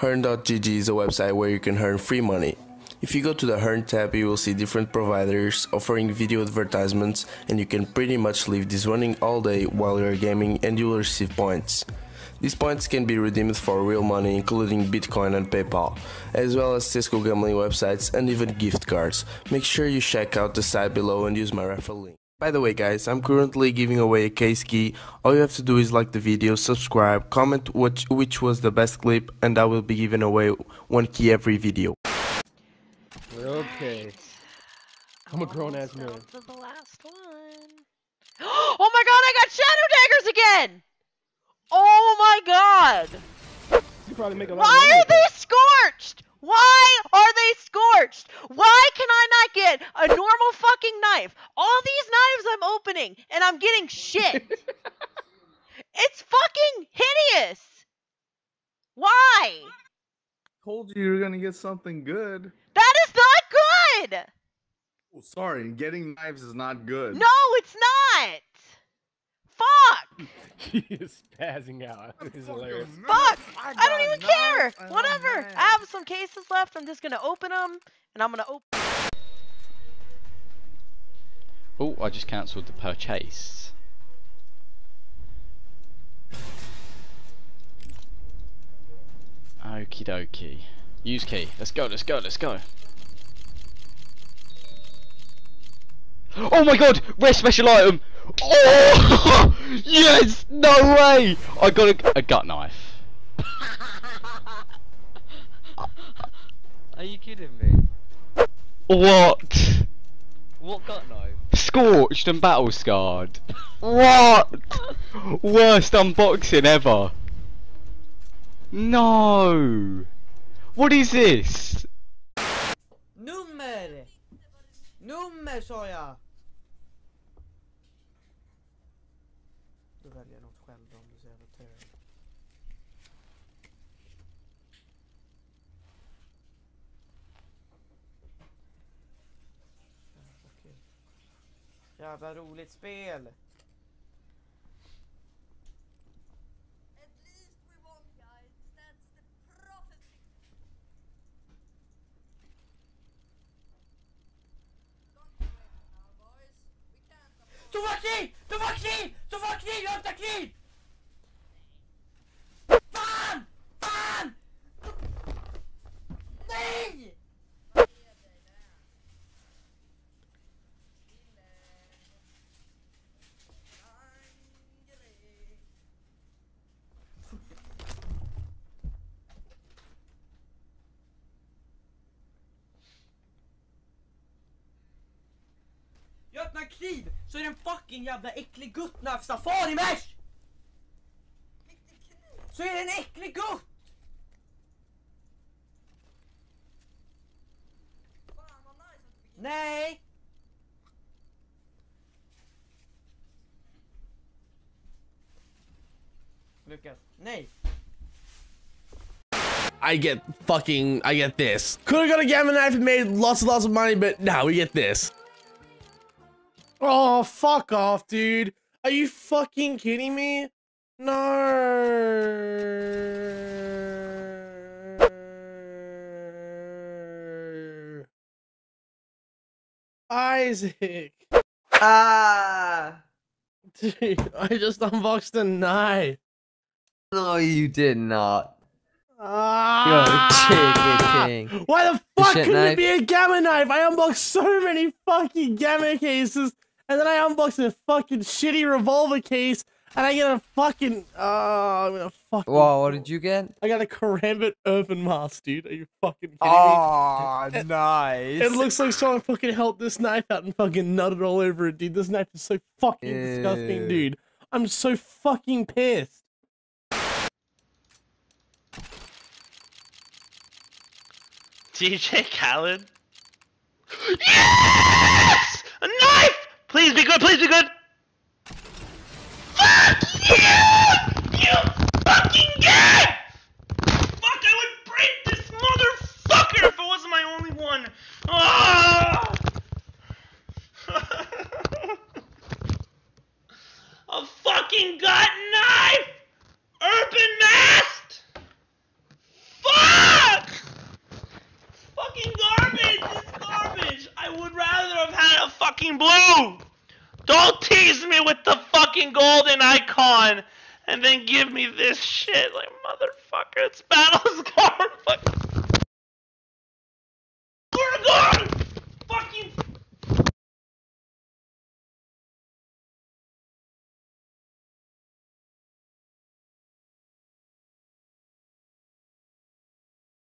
Earn.gg is a website where you can earn free money. If you go to the Earn tab, you will see different providers offering video advertisements, and you can pretty much leave this running all day while you're gaming and you will receive points. These points can be redeemed for real money, including Bitcoin and PayPal, as well as Csgo gambling websites and even gift cards. Make sure you check out the site below and use my referral link. By the way guys, I'm currently giving away a case key. All you have to do is like the video, subscribe, comment which was the best clip, and I will be giving away one key every video. Okay. I'm a grown ass man. To the last one. Oh my god, I got shadow daggers again! Oh my god! You probably make a lot of Why money are they scorched? Why are they scorched? Why can I not get a normal fucking knife? All these knives I'm opening and I'm getting shit. It's fucking hideous. Why? Told you were gonna get something good. That is not good. Oh, sorry, getting knives is not good. No, it's not. Fuck. He is spazzing out. This is hilarious. Fuck! I don't even care! Whatever! I have some cases left, I'm just gonna open them, and I'm gonna open... Oh, I just cancelled the purchase. Okie dokie. Use key. Let's go, let's go, let's go. Oh my god! Rare special item! Oh! Yes! No way! I got a gut knife. Are you kidding me? What? What gut knife? Scorched and battle scarred. What? Worst unboxing ever. No! What is this? Nummer! Nummer sa jag! Du väljer något själv om du ser över tur. Okej. Jävla roligt spel! Du var kniv! Du var kniv! Du var kniv! Jag öppnar kniv! Fan! Fan! Nej! Jag öppnar kniv så är det en fucking jävla äcklig guttnöf safari mesh! Så är det en äcklig gutt! Nej! Lukas, nej! I get this. Could've got a gamma knife and made lots of money, but now we get this. Oh, fuck off, dude. Are you fucking kidding me? No. Isaac. Ah! Dude, I just unboxed a knife. No, you did not. Ah! You're a king. Why the fuck couldn't knife. it be a gamma knife? I unboxed so many fucking gamma cases, and then I unboxed a fucking shitty revolver case, and I get a fucking I'm gonna fucking. Whoa, what did you get? I got a Karambit Urban Mask, dude. Are you fucking kidding me? Oh, nice. It looks like someone fucking held this knife out and fucking nutted all over it, dude. This knife is so fucking disgusting, dude. I'm so fucking pissed. DJ Khaled? Yes! A knife! Please be good, please be good! Fuck you! You fucking gay! Fuck, I would break this motherfucker if it wasn't my only one! Oh! A fucking gut knife! Urban masked! Fuck! fucking blue! Don't tease me with the fucking golden icon and then give me this shit, like motherfucker. It's battle scar. Fuck.